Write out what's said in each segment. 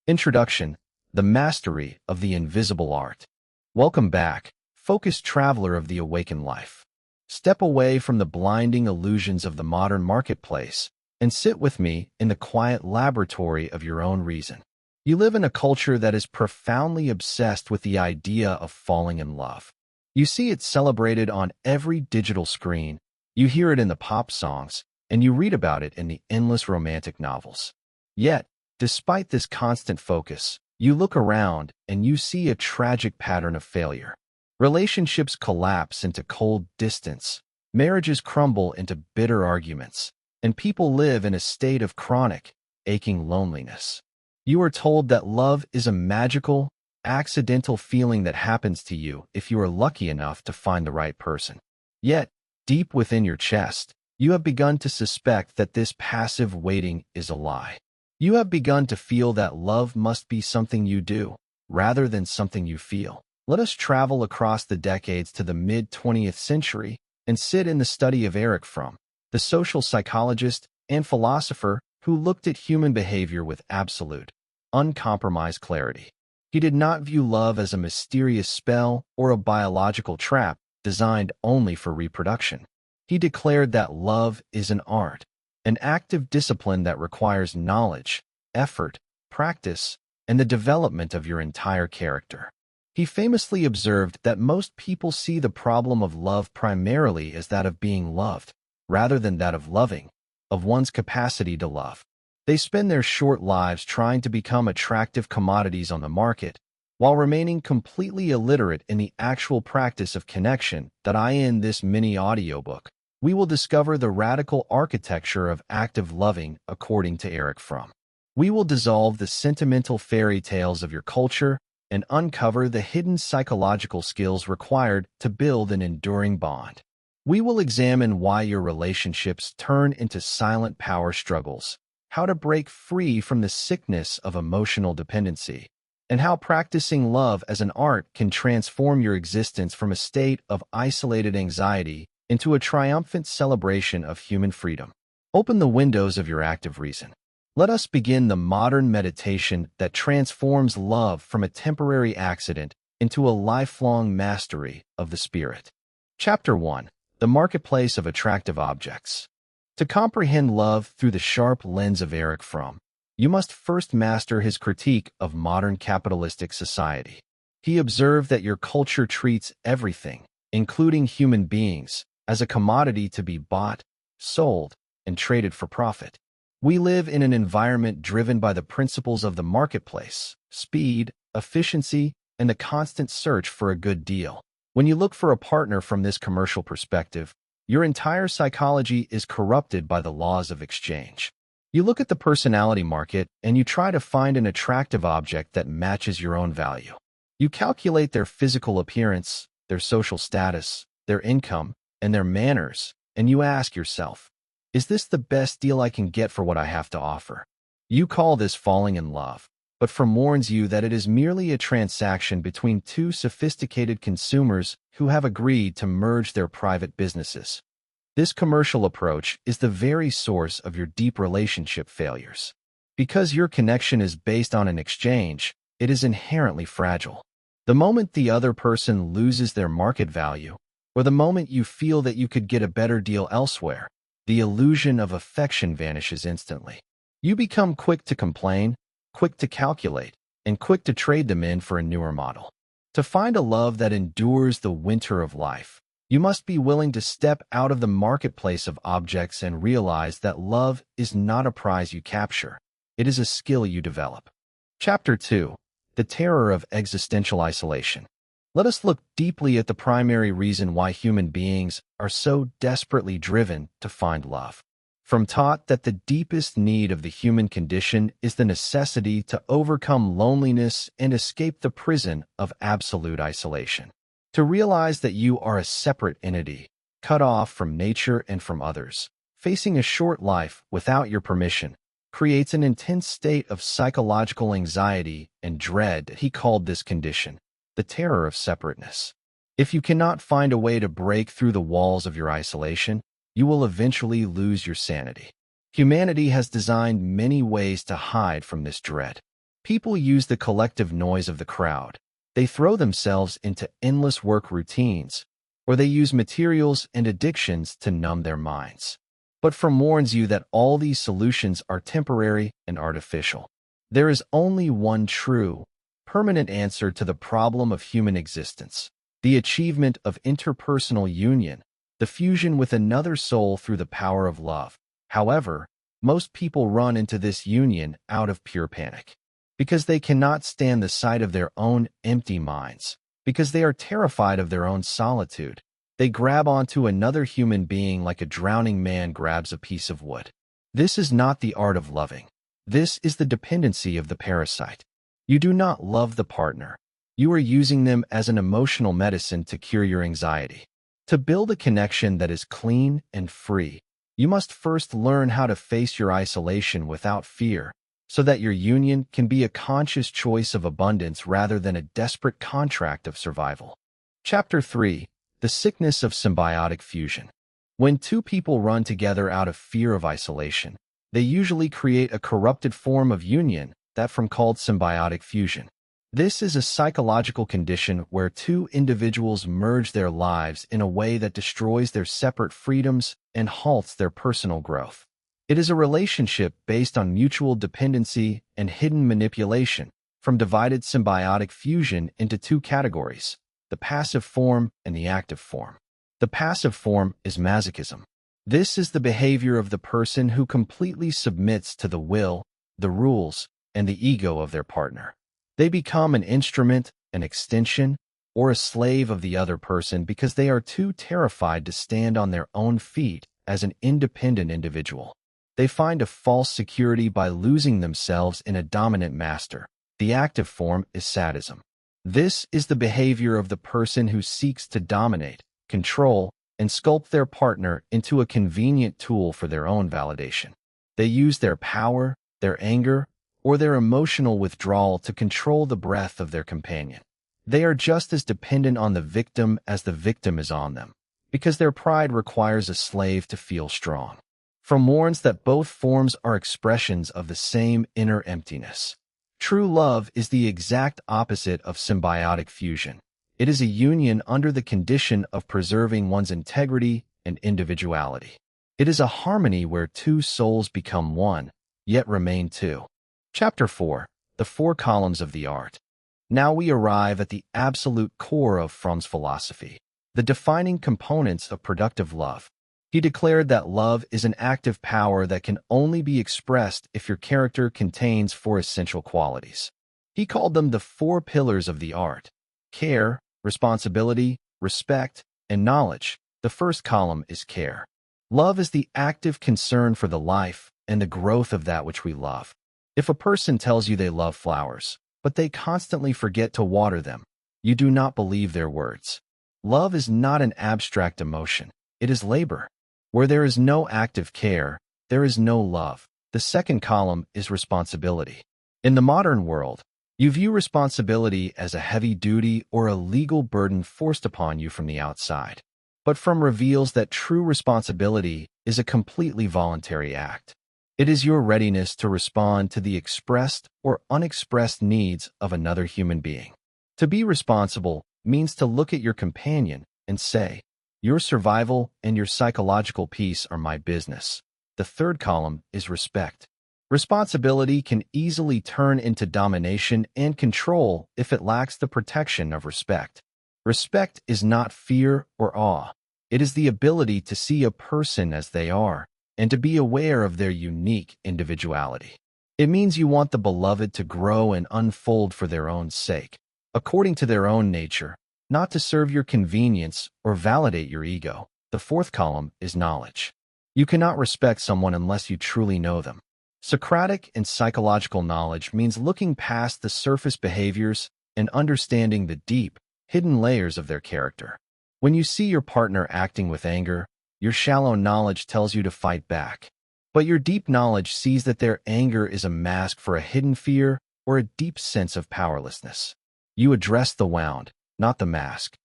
Introduction: The Mastery of the Invisible Art. Welcome back, focused traveler of the awakened life. Step away from the blinding illusions of the modern marketplace and sit with me in the quiet laboratory of your own reason. You live in a culture that is profoundly obsessed with the idea of falling in love. You see it celebrated on every digital screen, you hear it in the pop songs, and you read about it in the endless romantic novels. Yet, despite this constant focus, you look around and you see a tragic pattern of failure. Relationships collapse into cold distance, marriages crumble into bitter arguments, and people live in a state of chronic, aching loneliness. You are told that love is a magical, accidental feeling that happens to you if you are lucky enough to find the right person. Yet, deep within your chest, you have begun to suspect that this passive waiting is a lie. You have begun to feel that love must be something you do, rather than something you feel. Let us travel across the decades to the mid-20th century and sit in the study of Erich Fromm, the social psychologist and philosopher who looked at human behavior with absolute, uncompromised clarity. He did not view love as a mysterious spell or a biological trap designed only for reproduction. He declared that love is an art, an active discipline that requires knowledge, effort, practice, and the development of your entire character. He famously observed that most people see the problem of love primarily as that of being loved, rather than that of loving, of one's capacity to love. They spend their short lives trying to become attractive commodities on the market, while remaining completely illiterate in the actual practice of connection. In this mini audiobook, we will discover the radical architecture of active loving according to Erich Fromm. We will dissolve the sentimental fairy tales of your culture and uncover the hidden psychological skills required to build an enduring bond. We will examine why your relationships turn into silent power struggles, how to break free from the sickness of emotional dependency, and how practicing love as an art can transform your existence from a state of isolated anxiety into a triumphant celebration of human freedom. Open the windows of your active reason. Let us begin the modern meditation that transforms love from a temporary accident into a lifelong mastery of the spirit. Chapter 1: The Marketplace of Attractive Objects. To comprehend love through the sharp lens of Erich Fromm, you must first master his critique of modern capitalistic society. He observed that your culture treats everything, including human beings, as a commodity to be bought, sold, and traded for profit. We live in an environment driven by the principles of the marketplace: speed, efficiency, and the constant search for a good deal. When you look for a partner from this commercial perspective, your entire psychology is corrupted by the laws of exchange. You look at the personality market and you try to find an attractive object that matches your own value. You calculate their physical appearance, their social status, their income, and their manners, and you ask yourself, is this the best deal I can get for what I have to offer? You call this falling in love, but Fromm warns you that it is merely a transaction between two sophisticated consumers who have agreed to merge their private businesses. This commercial approach is the very source of your deep relationship failures. Because your connection is based on an exchange, it is inherently fragile. The moment the other person loses their market value, or the moment you feel that you could get a better deal elsewhere, the illusion of affection vanishes instantly. You become quick to complain, quick to calculate, and quick to trade them in for a newer model. To find a love that endures the winter of life, you must be willing to step out of the marketplace of objects and realize that love is not a prize you capture. It is a skill you develop. Chapter 2: The Terror of Existential Isolation. Let us look deeply at the primary reason why human beings are so desperately driven to find love. Fromm taught that the deepest need of the human condition is the necessity to overcome loneliness and escape the prison of absolute isolation. To realize that you are a separate entity, cut off from nature and from others, facing a short life without your permission, creates an intense state of psychological anxiety and dread. He called this condition the terror of separateness. If you cannot find a way to break through the walls of your isolation, you will eventually lose your sanity. Humanity has designed many ways to hide from this dread. People use the collective noise of the crowd. They throw themselves into endless work routines, or they use materials and addictions to numb their minds. But Fromm warns you that all these solutions are temporary and artificial. There is only one true, permanent answer to the problem of human existence: the achievement of interpersonal union, the fusion with another soul through the power of love. However, most people run into this union out of pure panic, because they cannot stand the sight of their own empty minds, because they are terrified of their own solitude. They grab onto another human being like a drowning man grabs a piece of wood. This is not the art of loving. This is the dependency of the parasite. You do not love the partner. You are using them as an emotional medicine to cure your anxiety. To build a connection that is clean and free, you must first learn how to face your isolation without fear, so that your union can be a conscious choice of abundance rather than a desperate contract of survival. Chapter 3: The Sickness of Symbiotic Fusion. When two people run together out of fear of isolation, they usually create a corrupted form of union that Fromm called symbiotic fusion. This is a psychological condition where two individuals merge their lives in a way that destroys their separate freedoms and halts their personal growth. It is a relationship based on mutual dependency and hidden manipulation. Fromm divided symbiotic fusion into two categories: the passive form and the active form. The passive form is masochism. This is the behavior of the person who completely submits to the will, the rules, and the ego of their partner. They become an instrument, an extension, or a slave of the other person because they are too terrified to stand on their own feet as an independent individual. They find a false security by losing themselves in a dominant master. The active form is sadism. This is the behavior of the person who seeks to dominate, control, and sculpt their partner into a convenient tool for their own validation. They use their power, their anger, or their emotional withdrawal to control the breath of their companion. They are just as dependent on the victim as the victim is on them, because their pride requires a slave to feel strong. Fromm warns that both forms are expressions of the same inner emptiness. True love is the exact opposite of symbiotic fusion. It is a union under the condition of preserving one's integrity and individuality. It is a harmony where two souls become one, yet remain two. Chapter 4: The Four Columns of the Art. Now we arrive at the absolute core of Fromm's philosophy, the defining components of productive love. He declared that love is an active power that can only be expressed if your character contains four essential qualities. He called them the four pillars of the art: care, responsibility, respect, and knowledge. The first column is care. Love is the active concern for the life and the growth of that which we love. If a person tells you they love flowers, but they constantly forget to water them, you do not believe their words. Love is not an abstract emotion. It is labor. Where there is no active care, there is no love. The second column is responsibility. In the modern world, you view responsibility as a heavy duty or a legal burden forced upon you from the outside. But Fromm reveals that true responsibility is a completely voluntary act. It is your readiness to respond to the expressed or unexpressed needs of another human being. To be responsible means to look at your companion and say, "Your survival and your psychological peace are my business." The third column is respect. Responsibility can easily turn into domination and control if it lacks the protection of respect. Respect is not fear or awe. It is the ability to see a person as they are and to be aware of their unique individuality. It means you want the beloved to grow and unfold for their own sake, according to their own nature, not to serve your convenience or validate your ego. The fourth column is knowledge. You cannot respect someone unless you truly know them. Socratic and psychological knowledge means looking past the surface behaviors and understanding the deep, hidden layers of their character. When you see your partner acting with anger, your shallow knowledge tells you to fight back. But your deep knowledge sees that their anger is a mask for a hidden fear or a deep sense of powerlessness. You address the wound, not the mask.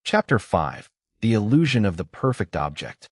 Chapter 5: The Illusion of the Perfect Object.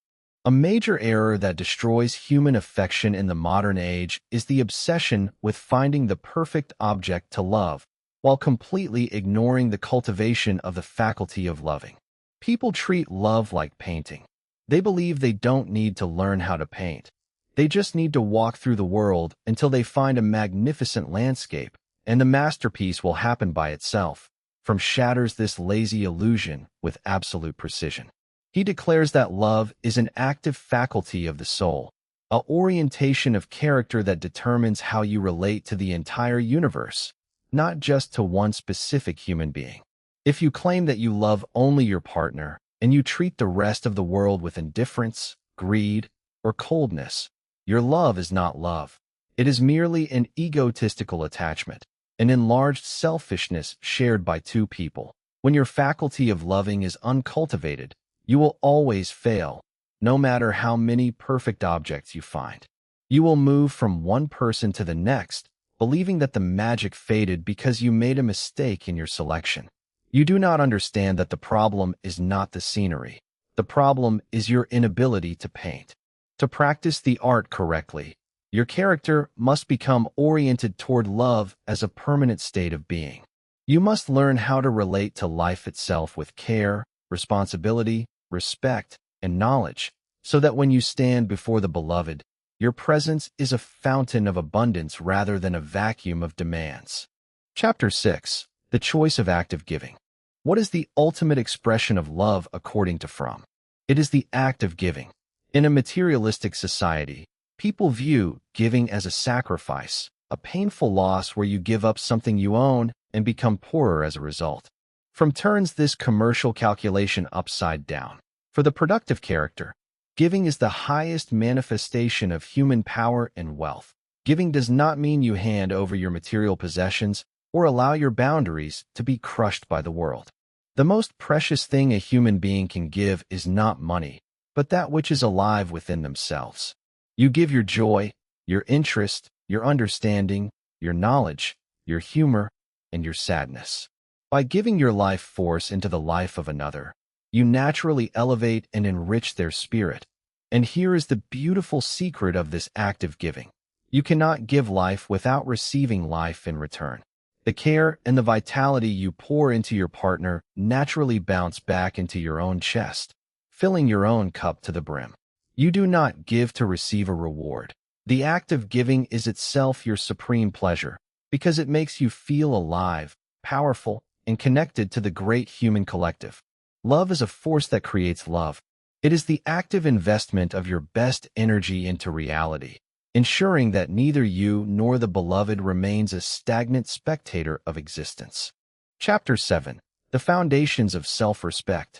A major error that destroys human affection in the modern age is the obsession with finding the perfect object to love, while completely ignoring the cultivation of the faculty of loving. People treat love like painting. They believe they don't need to learn how to paint. They just need to walk through the world until they find a magnificent landscape, and the masterpiece will happen by itself. Fromm shatters this lazy illusion with absolute precision. He declares that love is an active faculty of the soul, an orientation of character that determines how you relate to the entire universe, not just to one specific human being. If you claim that you love only your partner, and you treat the rest of the world with indifference, greed, or coldness, your love is not love. It is merely an egotistical attachment, an enlarged selfishness shared by two people. When your faculty of loving is uncultivated, you will always fail, no matter how many perfect objects you find. You will move from one person to the next, believing that the magic faded because you made a mistake in your selection. You do not understand that the problem is not the scenery. The problem is your inability to paint. To practice the art correctly, your character must become oriented toward love as a permanent state of being. You must learn how to relate to life itself with care, responsibility, respect, and knowledge, so that when you stand before the beloved, your presence is a fountain of abundance rather than a vacuum of demands. Chapter 6. The Choice of Active Giving. What is the ultimate expression of love according to Fromm? It is the act of giving. In a materialistic society, people view giving as a sacrifice, a painful loss where you give up something you own and become poorer as a result. Fromm turns this commercial calculation upside down. For the productive character, giving is the highest manifestation of human power and wealth. Giving does not mean you hand over your material possessions or allow your boundaries to be crushed by the world. The most precious thing a human being can give is not money, but that which is alive within themselves. You give your joy, your interest, your understanding, your knowledge, your humor, and your sadness. By giving your life force into the life of another, you naturally elevate and enrich their spirit. And here is the beautiful secret of this act of giving. You cannot give life without receiving life in return. The care and the vitality you pour into your partner naturally bounce back into your own chest, filling your own cup to the brim. You do not give to receive a reward. The act of giving is itself your supreme pleasure, because it makes you feel alive, powerful, and connected to the great human collective. Love is a force that creates love. It is the active investment of your best energy into reality, ensuring that neither you nor the beloved remains a stagnant spectator of existence. Chapter 7. The Foundations of Self-Respect.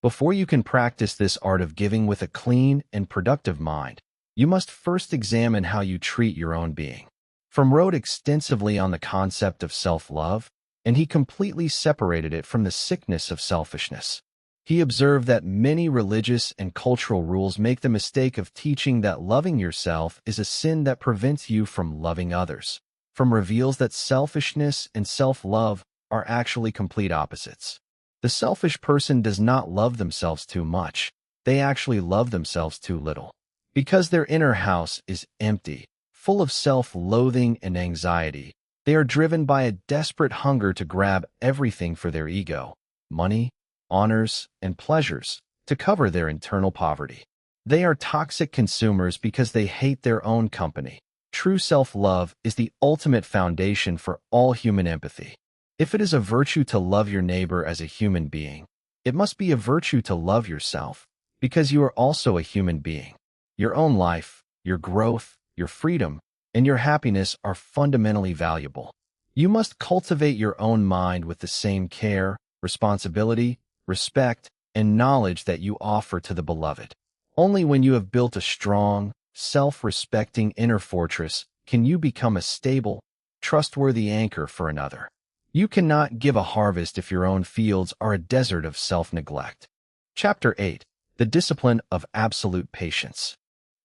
Before you can practice this art of giving with a clean and productive mind, you must first examine how you treat your own being. Fromm wrote extensively on the concept of self-love, and he completely separated it from the sickness of selfishness. He observed that many religious and cultural rules make the mistake of teaching that loving yourself is a sin that prevents you from loving others. Fromm reveals that selfishness and self-love are actually complete opposites. The selfish person does not love themselves too much. They actually love themselves too little. Because their inner house is empty, full of self-loathing and anxiety, they are driven by a desperate hunger to grab everything for their ego, money, honors, and pleasures, to cover their internal poverty. They are toxic consumers because they hate their own company. True self-love is the ultimate foundation for all human empathy. If it is a virtue to love your neighbor as a human being, it must be a virtue to love yourself, because you are also a human being. Your own life, your growth, your freedom, and your happiness are fundamentally valuable. You must cultivate your own mind with the same care, responsibility, respect, and knowledge that you offer to the beloved. Only when you have built a strong, self-respecting inner fortress can you become a stable, trustworthy anchor for another. You cannot give a harvest if your own fields are a desert of self-neglect. Chapter 8. The Discipline of Absolute Patience.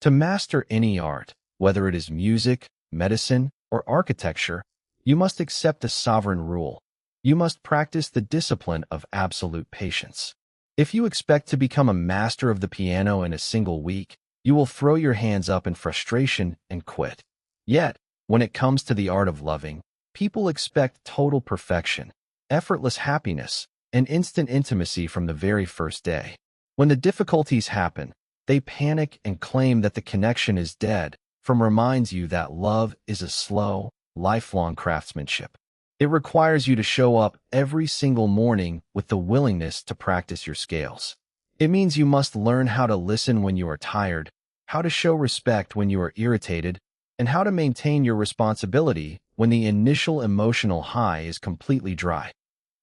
To master any art, whether it is music, medicine, or architecture, you must accept a sovereign rule. You must practice the discipline of absolute patience. If you expect to become a master of the piano in a single week, you will throw your hands up in frustration and quit. Yet, when it comes to the art of loving, people expect total perfection, effortless happiness, and instant intimacy from the very first day. When the difficulties happen, they panic and claim that the connection is dead. Fromm reminds you that love is a slow, lifelong craftsmanship. It requires you to show up every single morning with the willingness to practice your scales. It means you must learn how to listen when you are tired, how to show respect when you are irritated, and how to maintain your responsibility when the initial emotional high is completely dry.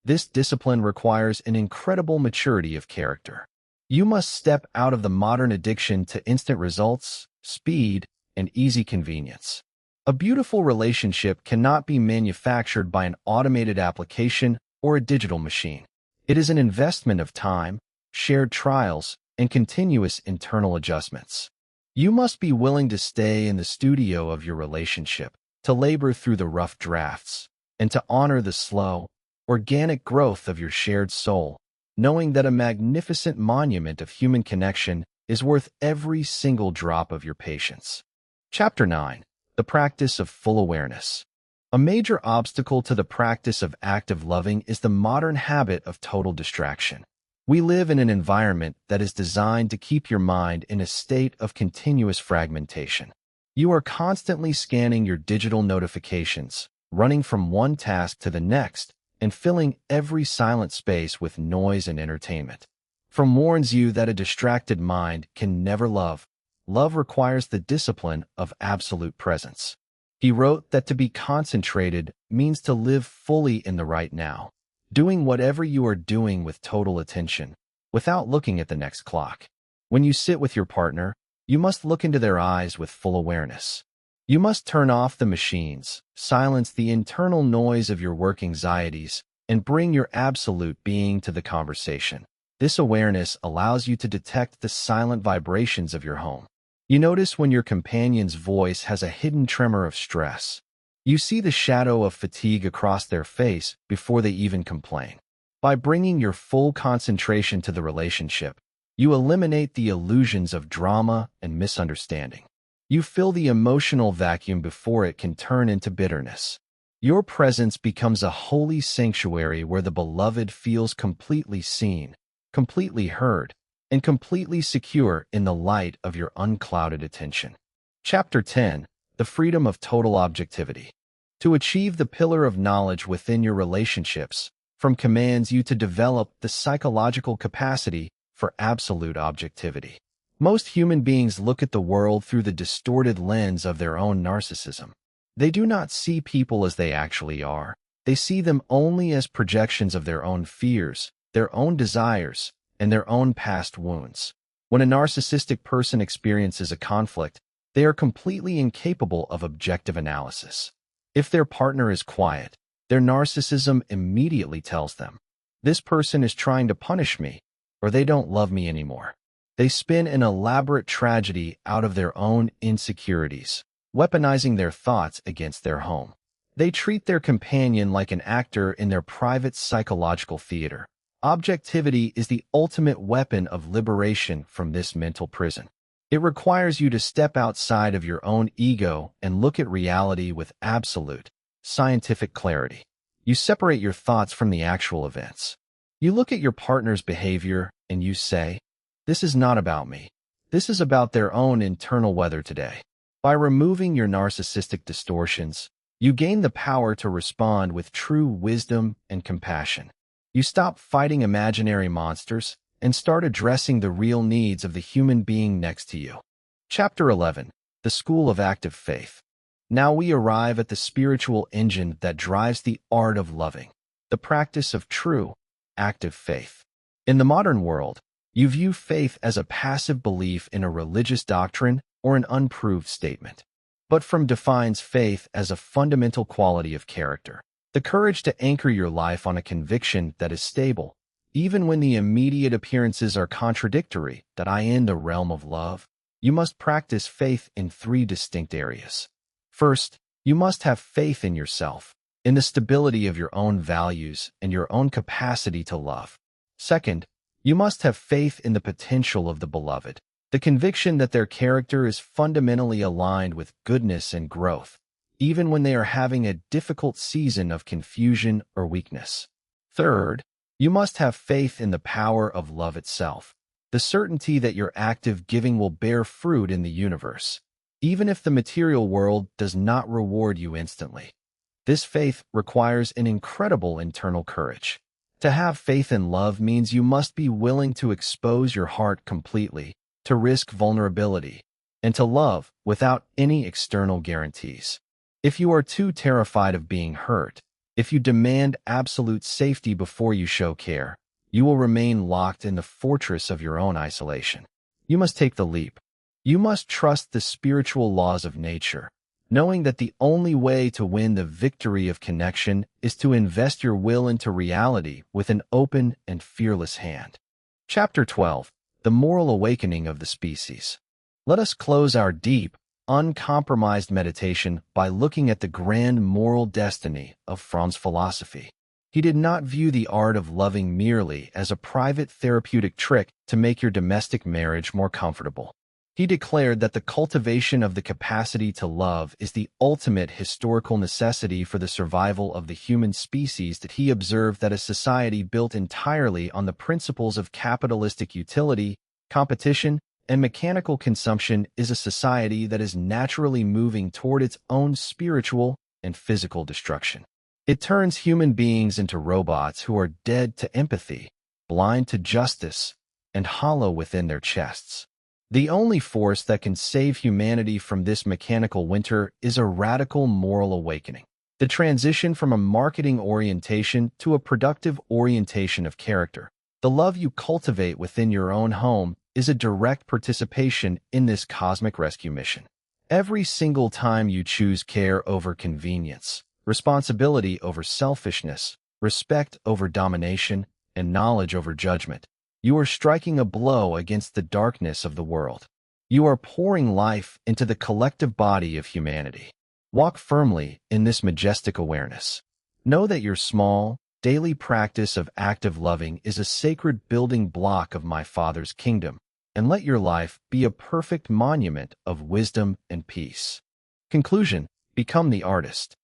This discipline requires an incredible maturity of character. You must step out of the modern addiction to instant results, speed, and easy convenience. A beautiful relationship cannot be manufactured by an automated application or a digital machine. It is an investment of time, shared trials, and continuous internal adjustments. You must be willing to stay in the studio of your relationship, to labor through the rough drafts, and to honor the slow, organic growth of your shared soul, knowing that a magnificent monument of human connection is worth every single drop of your patience. Chapter 9. The Practice of Full Awareness. A major obstacle to the practice of active loving is the modern habit of total distraction. We live in an environment that is designed to keep your mind in a state of continuous fragmentation. You are constantly scanning your digital notifications, running from one task to the next, and filling every silent space with noise and entertainment. Fromm warns you that a distracted mind can never love. Love requires the discipline of absolute presence. He wrote that to be concentrated means to live fully in the right now, doing whatever you are doing with total attention, without looking at the next clock. When you sit with your partner, you must look into their eyes with full awareness. You must turn off the machines, silence the internal noise of your work anxieties, and bring your absolute being to the conversation. This awareness allows you to detect the silent vibrations of your home. You notice when your companion's voice has a hidden tremor of stress. You see the shadow of fatigue across their face before they even complain. By bringing your full concentration to the relationship, you eliminate the illusions of drama and misunderstanding. You fill the emotional vacuum before it can turn into bitterness. Your presence becomes a holy sanctuary where the beloved feels completely seen, completely heard, and completely secure in the light of your unclouded attention. Chapter 10. The Freedom of Total Objectivity. To achieve the pillar of knowledge within your relationships, Fromm commands you to develop the psychological capacity for absolute objectivity. Most human beings look at the world through the distorted lens of their own narcissism. They do not see people as they actually are. They see them only as projections of their own fears, their own desires, and their own past wounds. When a narcissistic person experiences a conflict, they are completely incapable of objective analysis. If their partner is quiet, their narcissism immediately tells them, "This person is trying to punish me," or "They don't love me anymore." They spin an elaborate tragedy out of their own insecurities, weaponizing their thoughts against their home. They treat their companion like an actor in their private psychological theater. Objectivity is the ultimate weapon of liberation from this mental prison. It requires you to step outside of your own ego and look at reality with absolute, scientific clarity. You separate your thoughts from the actual events. You look at your partner's behavior and you say, "This is not about me. This is about their own internal weather today." By removing your narcissistic distortions, you gain the power to respond with true wisdom and compassion. You stop fighting imaginary monsters and start addressing the real needs of the human being next to you. Chapter 11. The School of Active Faith. Now we arrive at the spiritual engine that drives the art of loving, the practice of true, active faith. In the modern world, you view faith as a passive belief in a religious doctrine or an unproved statement. But Fromm defines faith as a fundamental quality of character. The courage to anchor your life on a conviction that is stable, even when the immediate appearances are contradictory, that in the realm of love, you must practice faith in 3 distinct areas. First, you must have faith in yourself, in the stability of your own values and your own capacity to love. Second, You must have faith in the potential of the beloved, the conviction that their character is fundamentally aligned with goodness and growth, even when they are having a difficult season of confusion or weakness. Third, you must have faith in the power of love itself, the certainty that your active giving will bear fruit in the universe, even if the material world does not reward you instantly. This faith requires an incredible internal courage. To have faith in love means you must be willing to expose your heart completely, to risk vulnerability, and to love without any external guarantees. If you are too terrified of being hurt, if you demand absolute safety before you show care, you will remain locked in the fortress of your own isolation. You must take the leap. You must trust the spiritual laws of nature, knowing that the only way to win the victory of connection is to invest your will into reality with an open and fearless hand. Chapter 12. The Moral Awakening of the Species. Let us close our deep, uncompromised meditation by looking at the grand moral destiny of Fromm's philosophy. He did not view the art of loving merely as a private therapeutic trick to make your domestic marriage more comfortable. He declared that the cultivation of the capacity to love is the ultimate historical necessity for the survival of the human species. That he observed that a society built entirely on the principles of capitalistic utility, competition, and mechanical consumption is a society that is naturally moving toward its own spiritual and physical destruction. It turns human beings into robots who are dead to empathy, blind to justice, and hollow within their chests. The only force that can save humanity from this mechanical winter is a radical moral awakening. The transition from a marketing orientation to a productive orientation of character. The love you cultivate within your own home is a direct participation in this cosmic rescue mission. Every single time you choose care over convenience, responsibility over selfishness, respect over domination, and knowledge over judgment, you are striking a blow against the darkness of the world. You are pouring life into the collective body of humanity. Walk firmly in this majestic awareness. Know that your small, daily practice of active loving is a sacred building block of my Father's kingdom, and let your life be a perfect monument of wisdom and peace. Conclusion: become the artist.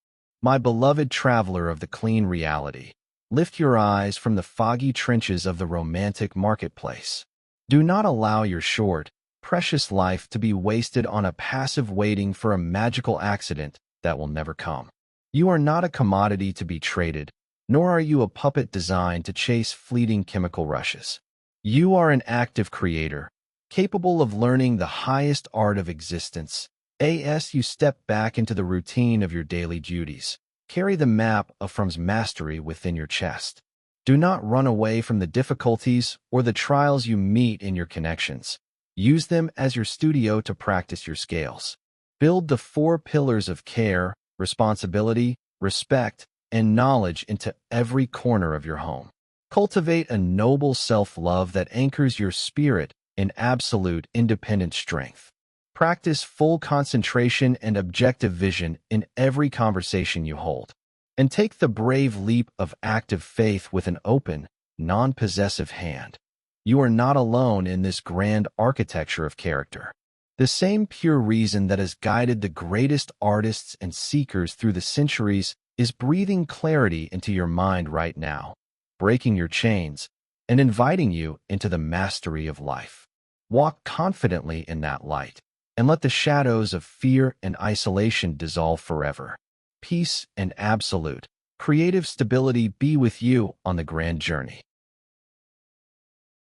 My beloved traveler of the clean reality, lift your eyes from the foggy trenches of the romantic marketplace. Do not allow your short, precious life to be wasted on a passive waiting for a magical accident that will never come. You are not a commodity to be traded, nor are you a puppet designed to chase fleeting chemical rushes. You are an active creator, capable of learning the highest art of existence. As you step back into the routine of your daily duties, carry the map of Fromm's mastery within your chest. Do not run away from the difficulties or the trials you meet in your connections. Use them as your studio to practice your scales. Build the 4 pillars of care, responsibility, respect, and knowledge into every corner of your home. Cultivate a noble self-love that anchors your spirit in absolute independent strength. Practice full concentration and objective vision in every conversation you hold. And take the brave leap of active faith with an open, non-possessive hand. You are not alone in this grand architecture of character. The same pure reason that has guided the greatest artists and seekers through the centuries is breathing clarity into your mind right now, breaking your chains, and inviting you into the mastery of life. Walk confidently in that light, and let the shadows of fear and isolation dissolve forever. Peace and absolute, creative stability be with you on the grand journey.